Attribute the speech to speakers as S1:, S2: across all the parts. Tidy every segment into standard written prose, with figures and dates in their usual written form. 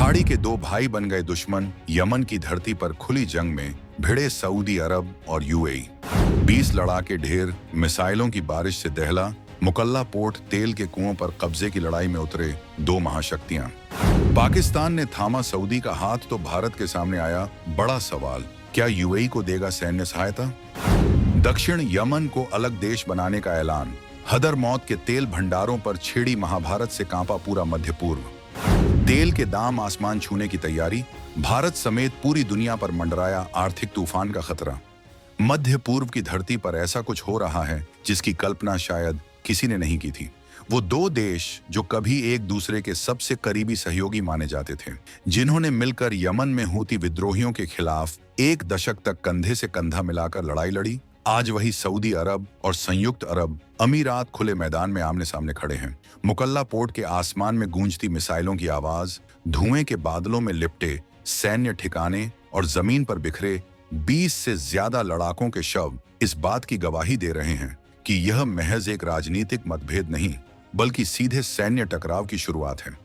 S1: खाड़ी के दो भाई बन गए दुश्मन। यमन की धरती पर खुली जंग में भिड़े सऊदी अरब और यूएई। 20 लड़ाके ढेर, मिसाइलों की बारिश से दहला। मुकल्ला पोर्ट, तेल के कुओं पर कब्जे की लड़ाई में उतरे दो महाशक्तियां। पाकिस्तान ने थामा सऊदी का हाथ तो भारत के सामने आया बड़ा सवाल, क्या यूएई को देगा सैन्य सहायता? दक्षिण यमन को अलग देश बनाने का ऐलान। हदरमौत के तेल भंडारों पर छिड़ी महाभारत से कांपा पूरा मध्य पूर्व। तेल के दाम आसमान छूने की तैयारी। भारत समेत पूरी दुनिया पर मंडराया आर्थिक तूफान का खतरा। मध्य पूर्व की धरती पर ऐसा कुछ हो रहा है जिसकी कल्पना शायद किसी ने नहीं की थी। वो दो देश जो कभी एक दूसरे के सबसे करीबी सहयोगी माने जाते थे, जिन्होंने मिलकर यमन में हूती विद्रोहियों के खिलाफ एक दशक तक कंधे से कंधा मिलाकर लड़ाई लड़ी, आज वही सऊदी अरब और संयुक्त अरब अमीरात खुले मैदान में आमने सामने खड़े हैं। मुकल्ला पोर्ट के आसमान में गूंजती मिसाइलों की आवाज, धुएं के बादलों में लिपटे सैन्य ठिकाने और जमीन पर बिखरे 20 से ज्यादा लड़ाकों के शव इस बात की गवाही दे रहे हैं कि यह महज एक राजनीतिक मतभेद नहीं, बल्कि सीधे सैन्य टकराव की शुरुआत है।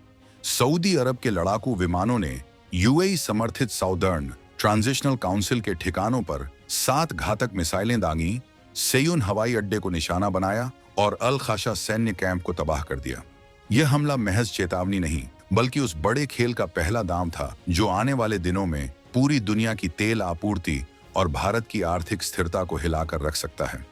S1: सऊदी अरब के लड़ाकू विमानों ने यूएई समर्थित साउदर्न ट्रांजिशनल काउंसिल के ठिकानों पर 7 घातक मिसाइलें दागी, सेयून हवाई अड्डे को निशाना बनाया और अल खाशा सैन्य कैंप को तबाह कर दिया। यह हमला महज चेतावनी नहीं, बल्कि उस बड़े खेल का पहला दांव था जो आने वाले दिनों में पूरी दुनिया की तेल आपूर्ति और भारत की आर्थिक स्थिरता को हिलाकर रख सकता है।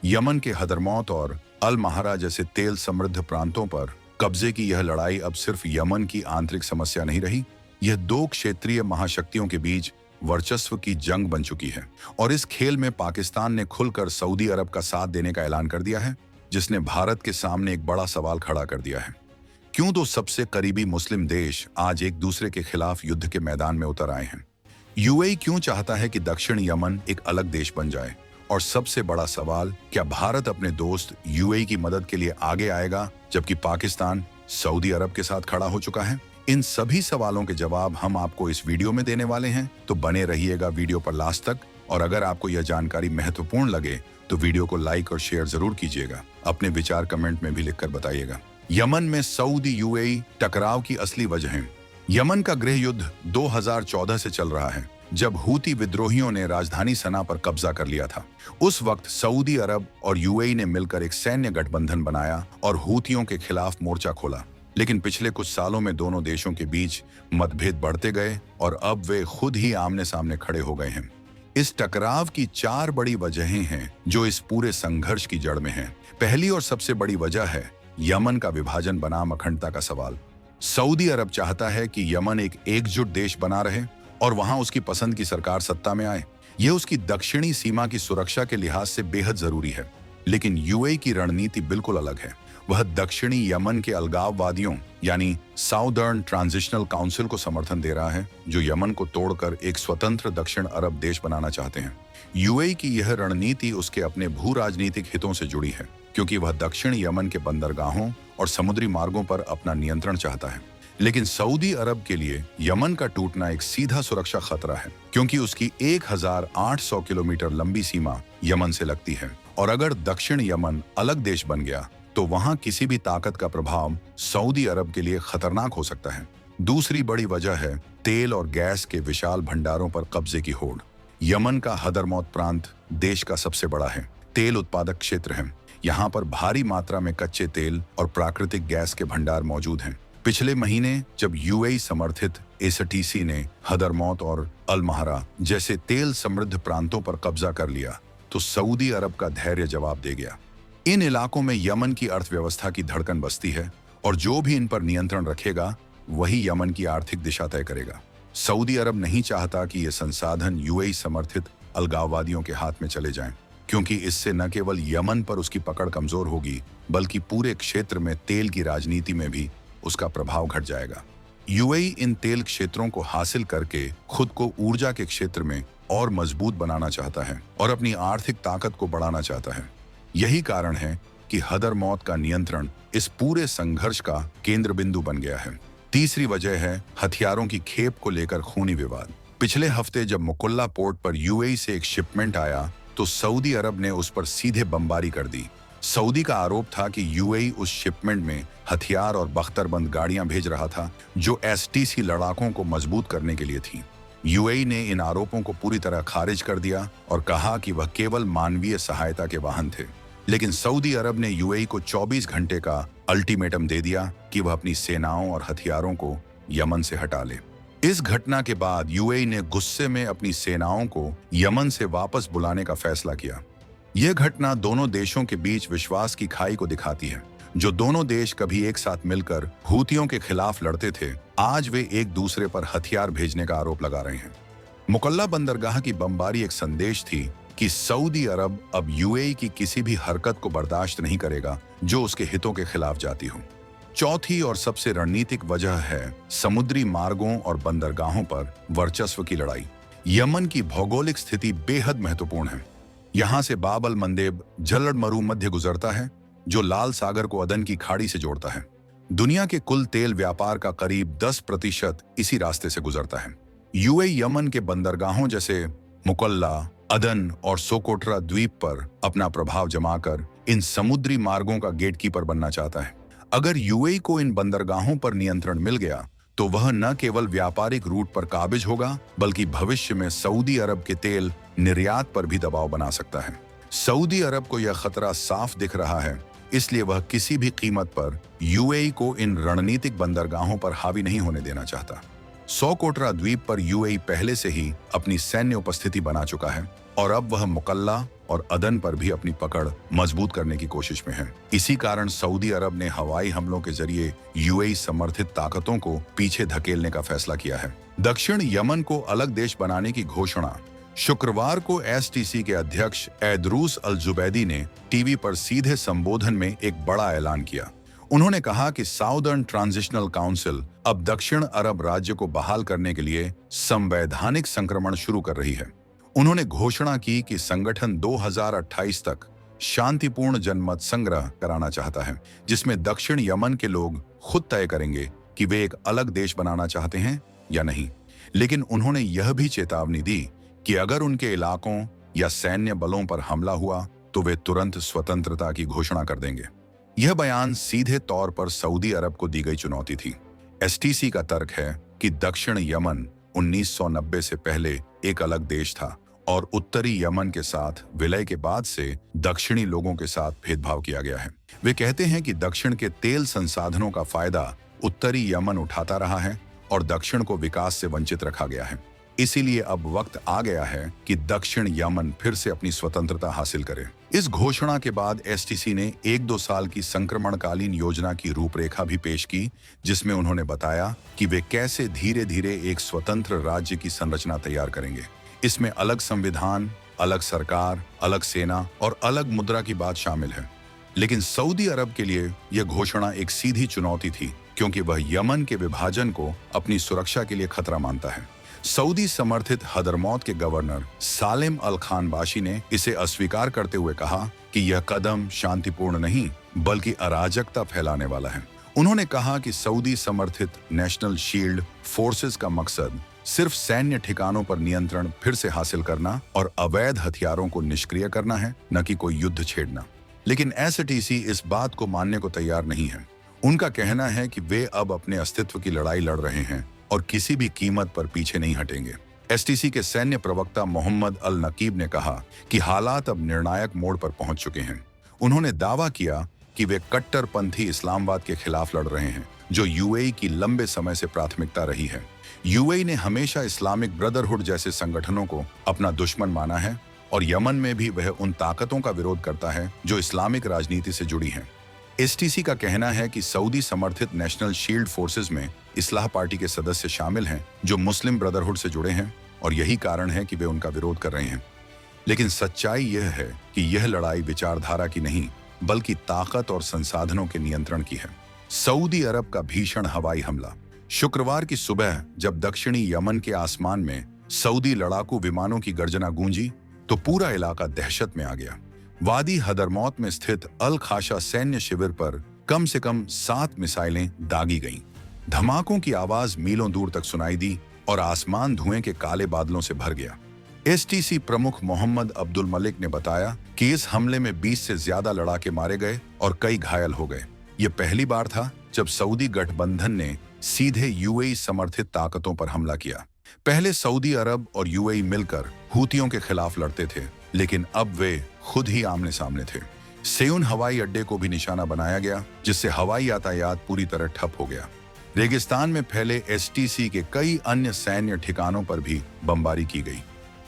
S1: यमन के हदरमौत और अल महारा जैसे तेल समृद्ध प्रांतों पर कब्जे की यह लड़ाई अब सिर्फ यमन की आंतरिक समस्या नहीं रही, यह दो क्षेत्रीय महाशक्तियों के बीच वर्चस्व की जंग बन चुकी है। और इस खेल में पाकिस्तान ने खुलकर सऊदी अरब का साथ देने का ऐलान कर दिया है, जिसने भारत के सामने एक बड़ा सवाल खड़ा कर दिया है। क्यों दो सबसे करीबी मुस्लिम देश आज एक दूसरे के खिलाफ युद्ध के मैदान में उतर आए हैं? यूएई क्यों चाहता है कि दक्षिण यमन एक अलग देश बन जाए? और सबसे बड़ा सवाल, क्या भारत अपने दोस्त यूएई की मदद के लिए आगे आएगा जबकि पाकिस्तान सऊदी अरब के साथ खड़ा हो चुका है? इन सभी सवालों के जवाब हम आपको इस वीडियो में देने वाले हैं, तो बने रहिएगा वीडियो पर लास्ट तक। और अगर आपको यह जानकारी महत्वपूर्ण लगे तो वीडियो को लाइक और शेयर जरूर कीजिएगा। अपने विचार कमेंट में भी लिखकर बताइएगा। यमन में सऊदी यूएई टकराव की असली वजहें। यमन का गृह युद्ध 2014 से चल रहा है, जब हूती विद्रोहियों ने राजधानी सना पर कब्जा कर लिया था। उस वक्त सऊदी अरब और यूएई ने मिलकर एक सैन्य गठबंधन बनाया और हूतियों के खिलाफ मोर्चा खोला। लेकिन पिछले कुछ सालों में दोनों देशों के बीच मतभेद बढ़ते गए और अब वे खुद ही आमने सामने खड़े हो गए हैं। इस टकराव की 4 बड़ी वजहें हैं जो इस पूरे संघर्ष की जड़ में हैं। पहली और सबसे बड़ी वजह है यमन का विभाजन बनाम अखंडता का सवाल। सऊदी अरब चाहता है कि यमन एक एकजुट देश बना रहे और वहां उसकी पसंद की सरकार सत्ता में आए। यह उसकी दक्षिणी सीमा की सुरक्षा के लिहाज से बेहद जरूरी है। लेकिन यूएई की रणनीति बिल्कुल अलग है। वह दक्षिणी यमन के अलगाववादियों यानी साउदर्न ट्रांजिशनल काउंसिल को समर्थन दे रहा है, जो यमन को तोड़कर एक स्वतंत्र दक्षिण अरब देश बनाना चाहते हैं। यूएई की यह रणनीति उसके अपने भू राजनीतिक हितों से जुड़ी है, क्योंकि वह दक्षिण यमन के बंदरगाहों और समुद्री मार्गों पर अपना नियंत्रण चाहता है। लेकिन सऊदी अरब के लिए यमन का टूटना एक सीधा सुरक्षा खतरा है, क्योंकि उसकी 1800 किलोमीटर लंबी सीमा यमन से लगती है। और अगर दक्षिण यमन अलग देश बन गया तो वहां किसी भी ताकत का प्रभाव सऊदी अरब के लिए खतरनाक हो सकता है। दूसरी बड़ी वजह है तेल और गैस के विशाल भंडारों पर कब्जे की होड़। यमन का हदरमौत प्रांत देश का सबसे बड़ा है, तेल उत्पादक क्षेत्र है। यहाँ पर भारी मात्रा में कच्चे तेल और प्राकृतिक गैस के भंडार मौजूद हैं। पिछले महीने जब यूएई समर्थित एसटीसी ने हदरमौत और अल महारा जैसे तेल समृद्ध प्रांतों पर कब्जा कर लिया, तो सऊदी अरब का धैर्य जवाब दे गया। इन इलाकों में यमन की अर्थव्यवस्था की धड़कन बसती है और जो भी इन पर नियंत्रण रखेगा वही यमन की आर्थिक दिशा तय करेगा। सऊदी अरब नहीं चाहता कि ये संसाधन यूएई समर्थित अलगाववादियों के हाथ में चले जाएं, क्योंकि इससे न केवल यमन पर उसकी पकड़ कमजोर होगी, बल्कि पूरे क्षेत्र में तेल की राजनीति में भी उसका प्रभाव घट जाएगा। यूएई इन तेल क्षेत्रों को हासिल करके खुद को ऊर्जा के क्षेत्र में और मजबूत बनाना चाहता है और अपनी आर्थिक ताकत को बढ़ाना चाहता है। यही कारण है कि हदरमौत का नियंत्रण इस पूरे संघर्ष का केंद्र बिंदु बन गया है। तीसरी वजह है हथियारों की खेप को लेकर खूनी विवाद। पिछले हफ्ते जब मुकल्ला पोर्ट पर यूएई से एक शिपमेंट आया तो सऊदी अरब ने उस पर सीधे बमबारी कर दी। सऊदी का आरोप था कि यूएई उस शिपमेंट में हथियार और बख्तरबंद गाड़ियां भेज रहा था जो एसटीसी लड़ाकों को मजबूत करने के लिए थी। यूएई ने इन आरोपों को पूरी तरह खारिज कर दिया और कहा कि वह केवल मानवीय सहायता के वाहन थे। लेकिन सऊदी अरब ने यूएई को 24 घंटे का अल्टीमेटम दे दिया कि वह अपनी सेनाओं और हथियारों को यमन से हटा ले। इस घटना के बाद यूएई ने गुस्से में अपनी सेनाओं को यमन से वापस बुलाने का फैसला किया। यह घटना दोनों देशों के बीच विश्वास की खाई को दिखाती है। जो दोनों देश कभी एक साथ मिलकर हूतियों के खिलाफ लड़ते थे, आज वे एक दूसरे पर हथियार भेजने का आरोप लगा रहे हैं। मुकल्ला बंदरगाह की बमबारी एक संदेश थी कि सऊदी अरब अब यूएई की किसी भी हरकत को बर्दाश्त नहीं करेगा जो उसके हितों के खिलाफ जाती हो। चौथी और सबसे रणनीतिक वजह है समुद्री मार्गों और बंदरगाहों पर वर्चस्व की लड़ाई। यमन की भौगोलिक स्थिति बेहद महत्वपूर्ण है। यहाँ से बाब अल मंदेब जलड़ मरु मध्य गुजरता है जो लाल सागर को अदन की खाड़ी से जोड़ता है। दुनिया के कुल तेल व्यापार का करीब 10% इसी रास्ते से गुजरता है। यूएई यमन के बंदरगाहों जैसे मुकल्ला, अदन और सोकोट्रा द्वीप पर अपना प्रभाव जमाकर इन समुद्री मार्गों का गेटकीपर बनना चाहता है। अगर यूएई को इन बंदरगाहों पर नियंत्रण मिल गया तो वह न केवल व्यापारिक रूट पर काबिज होगा बल्कि भविष्य में सऊदी अरब के तेल निर्यात पर भी दबाव बना सकता है। सऊदी अरब को यह खतरा साफ दिख रहा है, इसलिए वह किसी भी कीमत पर यूएई को इन रणनीतिक बंदरगाहों पर हावी नहीं होने देना चाहता। सोकोट्रा द्वीप पर यूएई पहले से ही अपनी सैन्य उपस्थिति बना चुका है और अब वह मुकल्ला और अदन पर भी अपनी पकड़ मजबूत करने की कोशिश में है। इसी कारण सऊदी अरब ने हवाई हमलों के जरिए यूएई समर्थित ताकतों को पीछे धकेलने का फैसला किया है। दक्षिण यमन को अलग देश बनाने की घोषणा शुक्रवार को एसटीसी के अध्यक्ष ऐदरूस अल जुबैदी ने टीवी पर सीधे संबोधन में एक बड़ा ऐलान किया। उन्होंने कहा कि साउदर्न ट्रांजिशनल काउंसिल अब दक्षिण अरब राज्य को बहाल करने के लिए संवैधानिक संक्रमण शुरू कर रही है। उन्होंने घोषणा की कि संगठन 2028 तक शांतिपूर्ण जनमत संग्रह कराना चाहता है जिसमें दक्षिण यमन के लोग खुद तय करेंगे कि वे एक अलग देश बनाना चाहते हैं या नहीं। लेकिन उन्होंने यह भी चेतावनी दी कि अगर उनके इलाकों या सैन्य बलों पर हमला हुआ तो वे तुरंत स्वतंत्रता की घोषणा कर देंगे। यह बयान सीधे तौर पर सऊदी अरब को दी गई चुनौती थी। एसटीसी का तर्क है कि दक्षिण यमन 1990 से पहले एक अलग देश था और उत्तरी यमन के साथ विलय के बाद से दक्षिणी लोगों के साथ भेदभाव किया गया है। वे कहते हैं कि दक्षिण के तेल संसाधनों का फायदा उत्तरी यमन उठाता रहा है और दक्षिण को विकास से वंचित रखा गया है। इसीलिए अब वक्त आ गया है कि दक्षिण यमन फिर से अपनी स्वतंत्रता हासिल करे। इस घोषणा के बाद एसटीसी ने 1-2 साल की संक्रमणकालीन योजना की रूपरेखा भी पेश की, जिसमें उन्होंने बताया कि वे कैसे धीरे धीरे एक स्वतंत्र राज्य की संरचना तैयार करेंगे। इसमें अलग संविधान, अलग सरकार, अलग सेना और अलग मुद्रा की बात शामिल है। लेकिन सऊदी अरब के लिए यह घोषणा एक सीधी चुनौती थी क्योंकि वह यमन के विभाजन को अपनी सुरक्षा के लिए खतरा मानता है। सऊदी समर्थित हदरमौत के गवर्नर सालेम अल खान बाशी ने इसे अस्वीकार करते हुए कहा कि यह कदम शांतिपूर्ण नहीं बल्कि अराजकता फैलाने वाला है। उन्होंने कहा कि सऊदी समर्थित नेशनल शील्ड फोर्सेस का मकसद सिर्फ सैन्य ठिकानों पर नियंत्रण फिर से हासिल करना और अवैध हथियारों को निष्क्रिय करना है, न कि कोई युद्ध छेड़ना। लेकिन एसटीसी इस बात को मानने को तैयार नहीं है। उनका कहना है कि वे अब अपने अस्तित्व की लड़ाई लड़ रहे हैं और किसी भी कीमत पर पीछे नहीं हटेंगे। एसटीसी के सैन्य प्रवक्ता मोहम्मद अल नकीब ने कहा कि हालात अब निर्णायक मोड़ पर पहुंच चुके हैं। उन्होंने दावा किया कि वे कट्टरपंथी इस्लामाबाद के खिलाफ लड़ रहे हैं, जो यूएई की लंबे समय से प्राथमिकता रही है। यूएई ने हमेशा इस्लामिक ब्रदरहुड जैसे संगठनों को अपना दुश्मन माना है और यमन में भी वह उन ताकतों का विरोध करता है जो इस्लामिक राजनीति से जुड़ी हैं। एसटीसी का कहना है कि सऊदी समर्थित नेशनल शील्ड फोर्सेस में इस्लाह पार्टी के सदस्य शामिल हैं जो मुस्लिम ब्रदरहुड से जुड़े हैं और यही कारण है कि वे उनका विरोध कर रहे हैं। लेकिन सच्चाई यह है कि यह लड़ाई विचारधारा की नहीं बल्कि ताकत और संसाधनों के नियंत्रण की है। सऊदी अरब का भीषण हवाई हमला। शुक्रवार की सुबह जब दक्षिणी यमन के आसमान में सऊदी लड़ाकू विमानों की गर्जना गूंजी तो पूरा इलाका दहशत में आ गया। वादी हदरमौत में स्थित अल खाशा सैन्य शिविर पर कम से कम 7 मिसाइलें दागी गईं। धमाकों की आवाज मीलों दूर तक सुनाई दी और आसमान धुएं के काले बादलों से भर गया। एसटीसी प्रमुख मोहम्मद अब्दुल मलिक ने बताया कि इस हमले में 20 से ज्यादा लड़ाके मारे गए और कई घायल हो गए। यह पहली बार था जब सऊदी गठबंधन ने सीधे यूएई समर्थित ताकतों पर हमला किया। पहले सऊदी अरब और यूएई मिलकर हूतियों के खिलाफ लड़ते थे, लेकिन अब वे खुद ही आमने सामने थे। सेउन हवाई अड्डे को भी निशाना बनाया गया, जिससे हवाई यातायात पूरी तरह ठप हो गया। रेगिस्तान में फैले एसटीसी के कई अन्य सैन्य ठिकानों पर भी बमबारी की गई।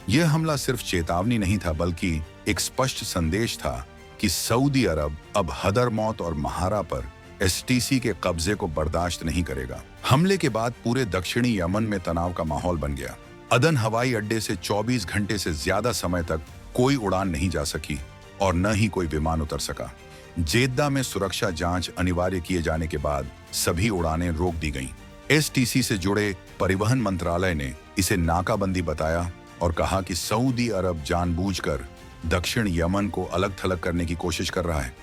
S1: यह हमला सिर्फ चेतावनी नहीं था, बल्कि एक स्पष्ट संदेश था कि सऊदी अरब अब हदरमौत और महारा पर एसटीसी के कब्जे को बर्दाश्त नहीं करेगा। हमले के बाद पूरे दक्षिणी यमन में तनाव का माहौल बन गया। अदन हवाई अड्डे से 24 घंटे से ज्यादा समय तक कोई उड़ान नहीं जा सकी और न ही कोई विमान उतर सका। जेद्दा में सुरक्षा जांच अनिवार्य किए जाने के बाद सभी उड़ानें रोक दी गईं। एसटीसी से जुड़े परिवहन मंत्रालय ने इसे नाकाबंदी बताया और कहा कि सऊदी अरब जानबूझकर दक्षिण यमन को अलग थलग करने की कोशिश कर रहा है।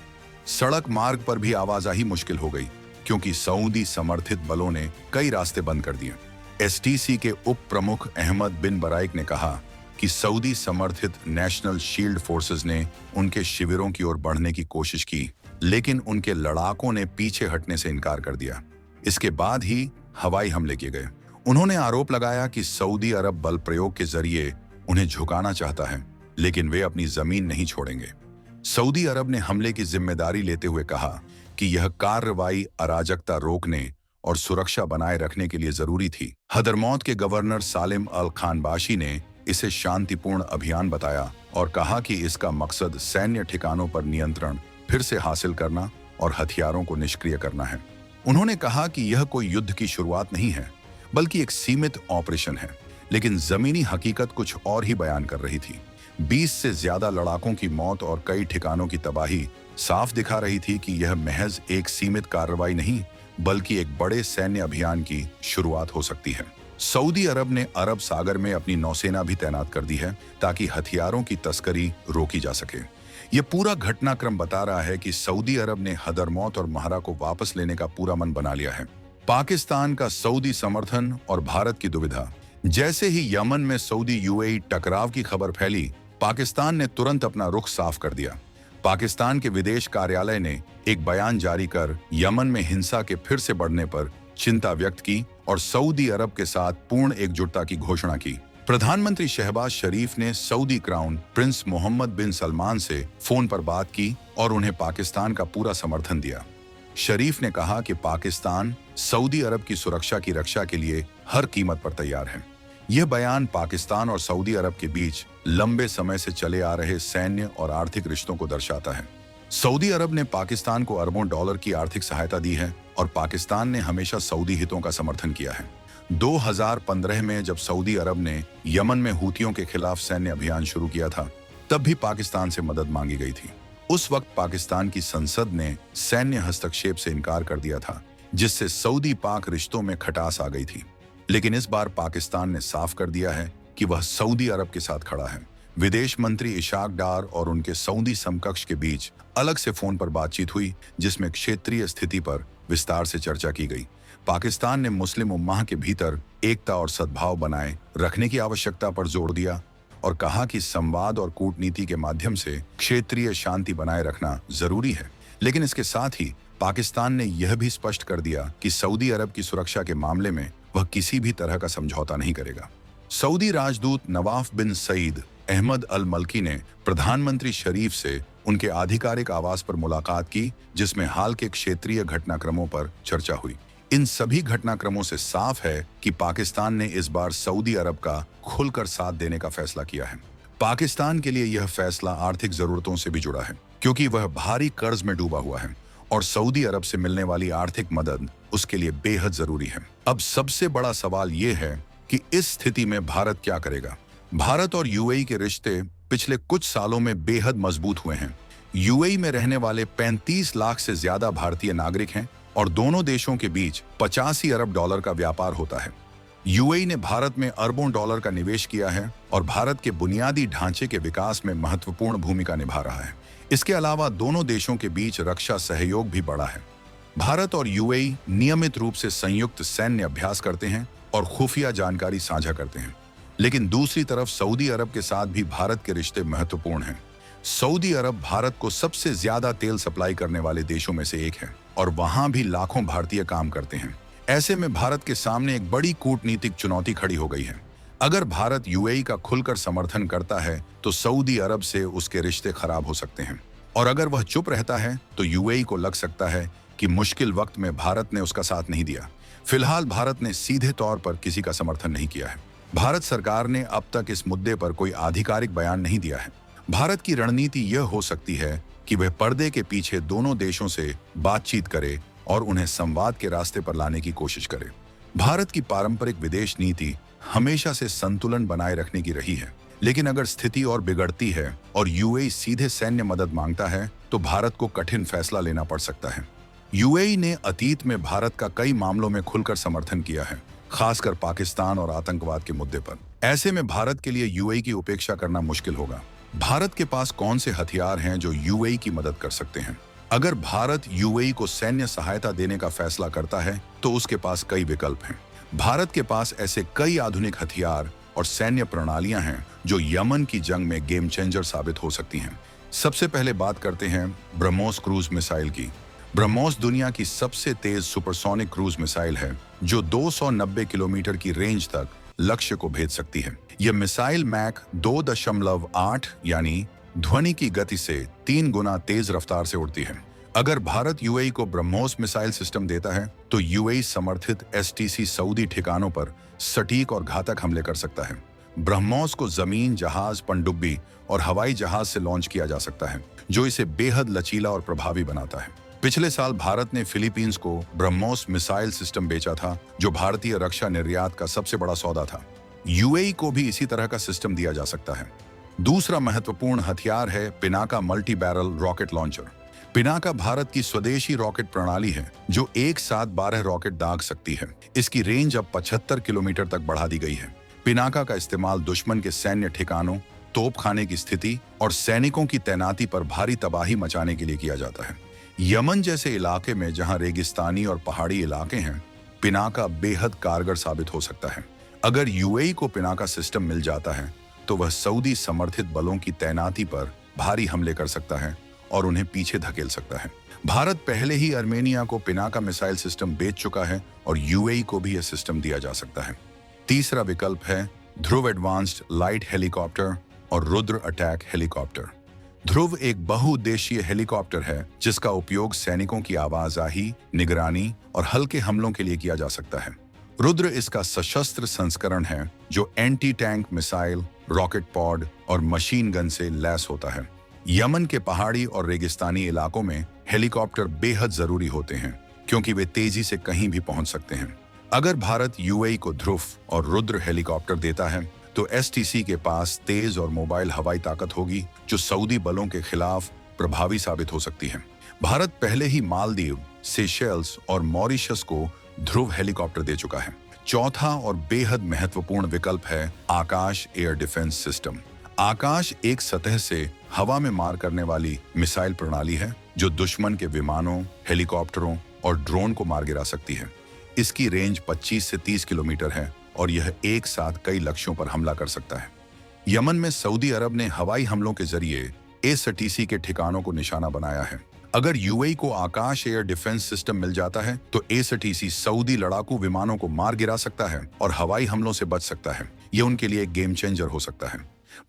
S1: सड़क मार्ग पर भी आवाजाही मुश्किल हो गई, क्योंकि सऊदी समर्थित बलों ने कई रास्ते बंद कर दिए। एसटीसी के उप प्रमुख अहमद बिन बराइक ने कहा कि सऊदी समर्थित नेशनल शील्ड फोर्सेस ने उनके शिविरों की ओर बढ़ने की कोशिश की, लेकिन उनके लड़ाकों ने पीछे हटने से इनकार कर दिया। इसके बाद ही हवाई हमले किए गए। उन्होंने आरोप लगाया कि सऊदी अरब बल प्रयोग के जरिए उन्हें झुकाना चाहता है, लेकिन वे अपनी जमीन नहीं छोड़ेंगे। सऊदी अरब ने हमले की जिम्मेदारी लेते हुए कहा कि यह कार्रवाई अराजकता रोकने और सुरक्षा बनाए रखने के लिए जरूरी थी। हदरमौत के गवर्नर सालिम अल खानबाशी ने इसे शांतिपूर्ण अभियान बताया और कहा कि इसका मकसद सैन्य ठिकानों पर नियंत्रण फिर से हासिल करना और हथियारों को निष्क्रिय करना है। उन्होंने कहा कि यह कोई युद्ध की शुरुआत नहीं है, बल्कि एक सीमित ऑपरेशन है, लेकिन जमीनी हकीकत कुछ और ही बयान कर रही थी। 20 से ज्यादा लड़ाकों की मौत और कई ठिकानों की तबाही साफ दिखा रही थी कि यह महज एक सीमित कार्रवाई नहीं, बल्कि एक बड़े सैन्य अभियान की शुरुआत हो सकती है। सऊदी अरब ने अरब सागर में अपनी नौसेना भी तैनात कर दी है, ताकि हथियारों की तस्करी रोकी जा सके। यह पूरा घटनाक्रम बता रहा है कि सऊदी अरब ने हदरमौत और महारा को वापस लेने का पूरा मन बना लिया है। पाकिस्तान का सऊदी समर्थन और भारत की दुविधा। जैसे ही यमन में सऊदी यूएई टकराव की खबर फैली, पाकिस्तान ने तुरंत अपना रुख साफ कर दिया। पाकिस्तान के विदेश कार्यालय ने एक बयान जारी कर यमन में हिंसा के फिर से बढ़ने पर चिंता व्यक्त की और सऊदी अरब के साथ पूर्ण एकजुटता की घोषणा की। प्रधानमंत्री शहबाज शरीफ ने सऊदी क्राउन प्रिंस मोहम्मद बिन सलमान से फोन पर बात की और उन्हें पाकिस्तान का पूरा समर्थन दिया। शरीफ ने कहा कि पाकिस्तान सऊदी अरब की सुरक्षा की रक्षा के लिए हर कीमत पर तैयार है। यह बयान पाकिस्तान और सऊदी अरब के बीच लंबे समय से चले आ रहे सैन्य और आर्थिक रिश्तों को दर्शाता है। सऊदी अरब ने पाकिस्तान को अरबों डॉलर की आर्थिक सहायता दी है और पाकिस्तान ने हमेशा सऊदी हितों का समर्थन किया है। 2015 में जब सऊदी अरब ने यमन में हूतियों के खिलाफ सैन्य अभियान शुरू किया था, तब भी पाकिस्तान से मदद मांगी गई थी। उस वक्त पाकिस्तान की संसद ने सैन्य हस्तक्षेप से इनकार कर दिया था, जिससे सऊदी पाक रिश्तों में खटास आ गई थी। लेकिन इस बार पाकिस्तान ने साफ कर दिया है कि वह सऊदी अरब के साथ खड़ा है। विदेश मंत्री इशाक डार और उनके सऊदी समकक्ष के बीच अलग से फोन पर बातचीत हुई, जिसमें क्षेत्रीय स्थिति पर विस्तार से चर्चा की गई। पाकिस्तान ने मुस्लिम उम्माह के भीतर एकता और सद्भाव बनाए रखने की आवश्यकता पर जोर दिया और कहा कि संवाद और कूटनीति के माध्यम से क्षेत्रीय शांति बनाए रखना जरूरी है। लेकिन इसके साथ ही पाकिस्तान ने यह भी स्पष्ट कर दिया कि सऊदी अरब की सुरक्षा के मामले में वह किसी भी तरह का समझौता नहीं करेगा। सऊदी राजदूत नवाफ बिन सईद अहमद अल मल्की ने प्रधानमंत्री शरीफ से उनके आधिकारिक आवास पर मुलाकात की, जिसमें हाल के क्षेत्रीय घटनाक्रमों पर चर्चा हुई। इन सभी घटनाक्रमों से साफ है कि पाकिस्तान ने इस बार सऊदी अरब का खुलकर साथ देने का फैसला किया है। पाकिस्तान के लिए यह फैसला आर्थिक जरूरतों से भी जुड़ा है, क्योंकि वह भारी कर्ज में डूबा हुआ है और सऊदी अरब से मिलने वाली आर्थिक मदद उसके लिए बेहद जरूरी है। अब सबसे बड़ा सवाल यह है कि इस स्थिति में भारत क्या करेगा। भारत और यूएई के रिश्ते पिछले कुछ सालों में बेहद मजबूत हुए हैं। यूएई में रहने वाले 35 लाख से ज्यादा भारतीय नागरिक हैं और दोनों देशों के बीच 85 अरब डॉलर का व्यापार होता है। यूएई ने भारत में अरबों डॉलर का निवेश किया है और भारत के बुनियादी ढांचे के विकास में महत्वपूर्ण भूमिका निभा रहा है। इसके अलावा दोनों देशों के बीच रक्षा सहयोग भी बढ़ा है। भारत और यूएई नियमित रूप से संयुक्त सैन्य अभ्यास करते हैं और खुफिया जानकारी साझा करते हैं। लेकिन दूसरी तरफ सऊदी अरब के साथ भी भारत के रिश्ते महत्वपूर्ण हैं। सऊदी अरब भारत को सबसे ज्यादा तेल सप्लाई करने वाले देशों में से एक है। और वहां भी लाखों भारतीय काम करते हैं। ऐसे में भारत के सामने एक बड़ी कूटनीतिक चुनौती खड़ी हो गई है। अगर भारत यूएई का खुलकर समर्थन करता है तो सऊदी अरब से उसके रिश्ते खराब हो सकते हैं, और अगर वह चुप रहता है तो यूएई को लग सकता है कि मुश्किल वक्त में भारत ने उसका साथ नहीं दिया। फिलहाल भारत ने सीधे तौर पर किसी का समर्थन नहीं किया है। भारत सरकार ने अब तक इस मुद्दे पर कोई आधिकारिक बयान नहीं दिया है। भारत की रणनीति यह हो सकती है कि वह पर्दे के पीछे दोनों देशों से बातचीत करे और उन्हें संवाद के रास्ते पर लाने की कोशिश करे। भारत की पारंपरिक विदेश नीति हमेशा से संतुलन बनाए रखने की रही है, लेकिन अगर स्थिति और बिगड़ती है और यूएई सीधे सैन्य मदद मांगता है तो भारत को कठिन फैसला लेना पड़ सकता है। यूएई ने अतीत में भारत का कई मामलों में खुलकर समर्थन किया है, खासकर पाकिस्तान और आतंकवाद के मुद्दे पर। ऐसे में भारत के लिए यूएई की उपेक्षा करना मुश्किल होगा। भारत के पास कौन से हथियार हैं जो यूएई की मदद कर सकते हैं? अगर भारत यूएई को सैन्य सहायता देने का फैसला करता है तो उसके पास कई विकल्प हैं। भारत के पास ऐसे कई आधुनिक हथियार और सैन्य प्रणालियां हैं जो यमन की जंग में गेम चेंजर साबित हो सकती हैं। सबसे पहले बात करते हैं ब्रह्मोस क्रूज मिसाइल की। ब्रह्मोस दुनिया की सबसे तेज सुपरसोनिक क्रूज मिसाइल है जो 290 किलोमीटर की रेंज तक लक्ष्य को भेज सकती है। यह मिसाइल मैक 2.8 यानी ध्वनि की गति से 3 गुना तेज रफ्तार से उड़ती है। अगर भारत यूएई को ब्रह्मोस मिसाइल सिस्टम देता है तो यूएई समर्थित एसटीसी सऊदी ठिकानों पर सटीक और घातक हमले कर सकता है। ब्रह्मोस को जमीन, जहाज, पनडुब्बी और हवाई जहाज से लॉन्च किया जा सकता है, जो इसे बेहद लचीला और प्रभावी बनाता है। पिछले साल भारत ने फिलीपींस को ब्रह्मोस मिसाइल सिस्टम बेचा था, जो भारतीय रक्षा निर्यात का सबसे बड़ा सौदा था। यूएई को भी इसी तरह का सिस्टम दिया जा सकता है। दूसरा महत्वपूर्ण हथियार है Pinaka multi barrel rocket launcher. Pinaka Bharat की स्वदेशी रॉकेट प्रणाली है जो एक साथ 12 रॉकेट दाग सकती है। इसकी रेंज अब 75 किलोमीटर तक बढ़ा दी गई है। पिनाका का इस्तेमाल दुश्मन के सैन्य ठिकानों, तोपखाने की स्थिति और सैनिकों की तैनाती पर भारी तबाही मचाने के लिए किया जाता है। यमन जैसे इलाके में जहां रेगिस्तानी और पहाड़ी इलाके हैं, पिनाका बेहद कारगर साबित हो सकता है। अगर यूएई को पिनाका सिस्टम मिल जाता है तो वह सऊदी समर्थित बलों की तैनाती पर भारी हमले कर सकता है और उन्हें पीछे धकेल सकता है। भारत पहले ही अर्मेनिया को पिनाका मिसाइल सिस्टम बेच चुका है और यूएई को भी यह सिस्टम दिया जा सकता है। तीसरा विकल्प है ध्रुव एडवांस्ड लाइट हेलीकॉप्टर और रुद्र अटैक हेलीकॉप्टर। ध्रुव एक बहुउद्देशीय हेलीकॉप्टर है जिसका उपयोग सैनिकों की आवाजाही, निगरानी और हल्के हमलों के लिए किया जा सकता है। रुद्र इसका सशस्त्र संस्करण है जो anti tank missile, rocket pod और मशीन गन से लैस होता है। यमन के पहाड़ी और रेगिस्तानी इलाकों में हेलीकॉप्टर बेहद जरूरी होते हैं क्योंकि वे तेजी से कहीं भी पहुंच सकते हैं। अगर भारत यूएई को ध्रुव और रुद्र हेलीकॉप्टर देता है तो एसटीसी के पास तेज और मोबाइल हवाई ताकत होगी जो सऊदी बलों के खिलाफ प्रभावी साबित हो सकती है। भारत पहले ही मालदीव, सेशेल्स और मॉरिशस को ध्रुव हेलीकॉप्टर दे चुका है। चौथा और बेहद महत्वपूर्ण विकल्प है आकाश एयर डिफेंस सिस्टम। आकाश एक सतह से हवा में मार करने वाली मिसाइल प्रणाली है जो दुश्मन के विमानों, हेलीकॉप्टरों और ड्रोन को मार गिरा सकती है। इसकी रेंज 25 से 30 किलोमीटर है और यह एक साथ कई लक्ष्यों पर हमला कर सकता है। यमन में सऊदी अरब ने हवाई हमलों के जरिए एसटीसी के ठिकानों को निशाना बनाया है। अगर यूएई को आकाश एयर डिफेंस सिस्टम मिल जाता है तो एसटीसी सऊदी लड़ाकू विमानों को मार गिरा सकता है और हवाई हमलों से बच सकता है। यह उनके लिए एक गेम चेंजर हो सकता है।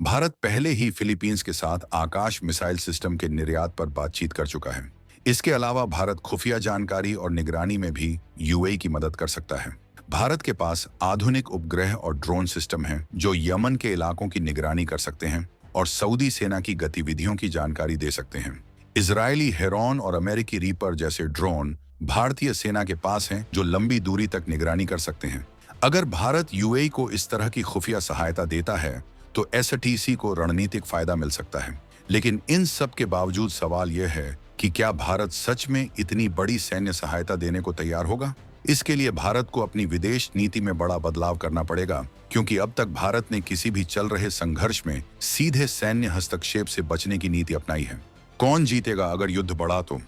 S1: भारत पहले ही फिलीपींस के साथ आकाश मिसाइल सिस्टम के निर्यात पर बातचीत कर चुका है। इसके अलावा भारत खुफिया जानकारी और निगरानी में भी यूएई की मदद कर सकता है। भारत के पास आधुनिक उपग्रह और ड्रोन सिस्टम हैं जो यमन के इलाकों की निगरानी कर सकते हैं और सऊदी सेना की गतिविधियों की जानकारी दे सकते हैं। इजरायली हेरॉन और अमेरिकी रीपर जैसे ड्रोन भारतीय सेना के पास हैं जो लंबी दूरी तक निगरानी कर सकते हैं। अगर भारत यूएई को इस तरह की खुफिया सहायता देता है तो एसटीसी को रणनीतिक फायदा मिल सकता है। लेकिन इन सब के बावजूद सवाल यह है कि क्या भारत सच में इतनी बड़ी सैन्य सहायता देने को तैयार होगा? इसके लिए भारत को अपनी विदेश नीति में बड़ा बदलाव करना पड़ेगा, क्योंकि अब तक भारत ने किसी भी चल रहे संघर्ष में सीधे सैन्य हस्तक्षेप से बचने की नीति अपनाई है। कौन जीतेगा अगर युद्ध बढ़ा तो?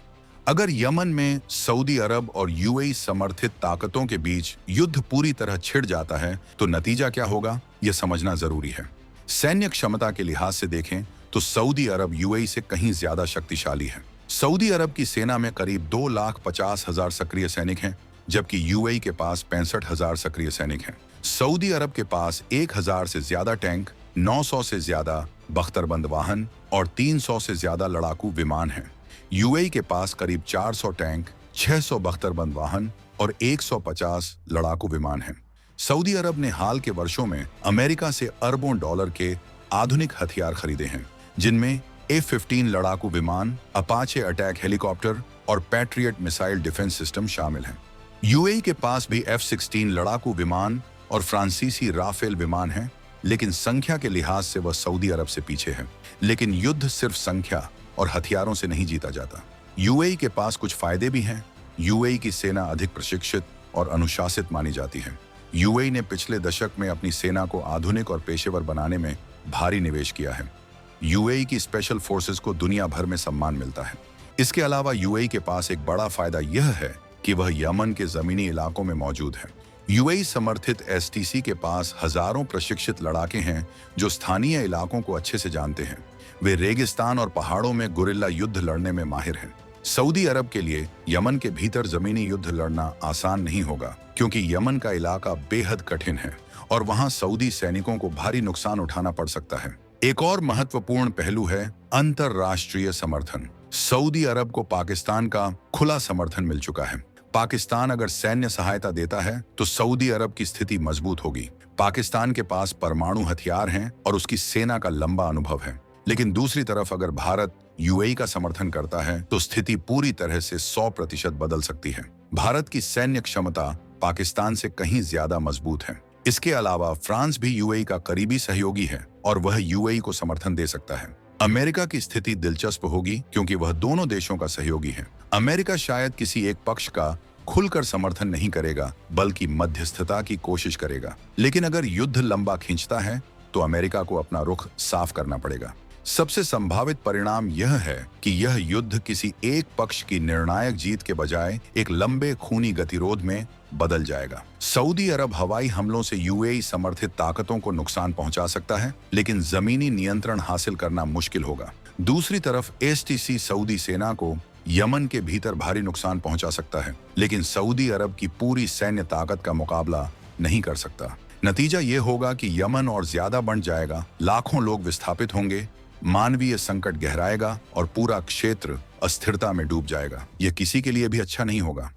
S1: अगर यमन में सऊदी अरब और यूएई समर्थित ताकतों के बीच युद्ध पूरी तरह छिड़ जाता है तो नतीजा क्या होगा, यह समझना जरूरी है। सैन्य क्षमता के लिहाज से देखें तो सऊदी अरब यूएई से कहीं ज्यादा शक्तिशाली है। सऊदी अरब की सेना में करीब 2,50,000 सक्रिय सैनिक हैं, जबकि यूएई के पास 65,000 सक्रिय सैनिक हैं। सऊदी अरब के पास 1,000 से ज्यादा टैंक, 900 से ज्यादा बख्तरबंद वाहन और 300 से ज्यादा लड़ाकू विमान हैं। यूएई के पास करीब 400 टैंक, 600 बख्तरबंद वाहन और 150 लड़ाकू विमान हैं। सऊदी अरब ने हाल के वर्षों में अमेरिका से अरबों डॉलर के आधुनिक हथियार खरीदे हैं, जिनमें F-15 लड़ाकू विमान, अपाचे अटैक हेलीकॉप्टर और पैट्रियट मिसाइल डिफेंस सिस्टम शामिल हैं। यूएई के पास भी F-16 लड़ाकू विमान और फ्रांसीसी राफेल विमान हैं, लेकिन संख्या के लिहाज से वह सऊदी अरब से पीछे है। लेकिन युद्ध सिर्फ संख्या और हथियारों से नहीं जीता जाता। यूएई के पास कुछ फायदे भी हैं। यूएई की सेना अधिक प्रशिक्षित और अनुशासित मानी जाती है। यूएई ने पिछले दशक में अपनी सेना को आधुनिक और पेशेवर बनाने में भारी निवेश किया है। यूएई की स्पेशल फोर्सेस को दुनिया भर में सम्मान मिलता है। इसके अलावा यूएई के पास एक बड़ा फायदा यह है कि वह यमन के जमीनी इलाकों में मौजूद है। यूएई समर्थित एसटीसी के पास हजारों प्रशिक्षित लड़ाके हैं जो स्थानीय इलाकों को अच्छे से जानते हैं। वे रेगिस्तान और पहाड़ों में गुरिल्ला युद्ध लड़ने में माहिर हैं। सऊदी अरब के लिए यमन के भीतर जमीनी युद्ध लड़ना आसान नहीं होगा, क्योंकि यमन का इलाका बेहद कठिन है और वहां सऊदी सैनिकों को भारी नुकसान उठाना पड़ सकता है। एक और महत्वपूर्ण पहलू है अंतरराष्ट्रीय समर्थन। सऊदी अरब को पाकिस्तान का खुला समर्थन मिल चुका है। पाकिस्तान अगर सैन्य सहायता देता है तो सऊदी अरब की स्थिति मजबूत होगी। पाकिस्तान के पास परमाणु हथियार हैं और उसकी सेना का लंबा अनुभव है। लेकिन दूसरी तरफ अगर भारत यूएई का समर्थन करता है तो स्थिति पूरी तरह से 100% बदल सकती है। भारत की सैन्य क्षमता पाकिस्तान से कहीं ज्यादा मजबूत है। इसके अलावा फ्रांस भी यूएई का करीबी सहयोगी है और वह यूएई को समर्थन दे सकता है। अमेरिका की स्थिति दिलचस्प होगी, क्योंकि वह दोनों देशों का सहयोगी है। अमेरिका शायद किसी एक पक्ष का खुलकर समर्थन नहीं करेगा, बल्कि मध्यस्थता की कोशिश करेगा। लेकिन अगर युद्ध लंबा खींचता है तो अमेरिका को अपना रुख साफ करना पड़ेगा। सबसे संभावित परिणाम यह है कि यह युद्ध किसी एक पक्ष की निर्णायक जीत के बजाय एक लंबे खूनी गतिरोध में बदल जाएगा। सऊदी अरब हवाई हमलों से यूएई समर्थित ताकतों को नुकसान पहुंचा सकता है, लेकिन जमीनी नियंत्रण हासिल करना मुश्किल होगा। दूसरी तरफ एसटीसी सऊदी सेना को यमन के भीतर भारी नुकसान पहुंचा सकता है, लेकिन सऊदी अरब की पूरी सैन्य ताकत का मुकाबला नहीं कर सकता। नतीजा ये होगा कि यमन और ज्यादा बढ़ जाएगा, लाखों लोग विस्थापित होंगे, मानवीय संकट गहराएगा और पूरा क्षेत्र अस्थिरता में डूब जाएगा। यह किसी के लिए भी अच्छा नहीं होगा।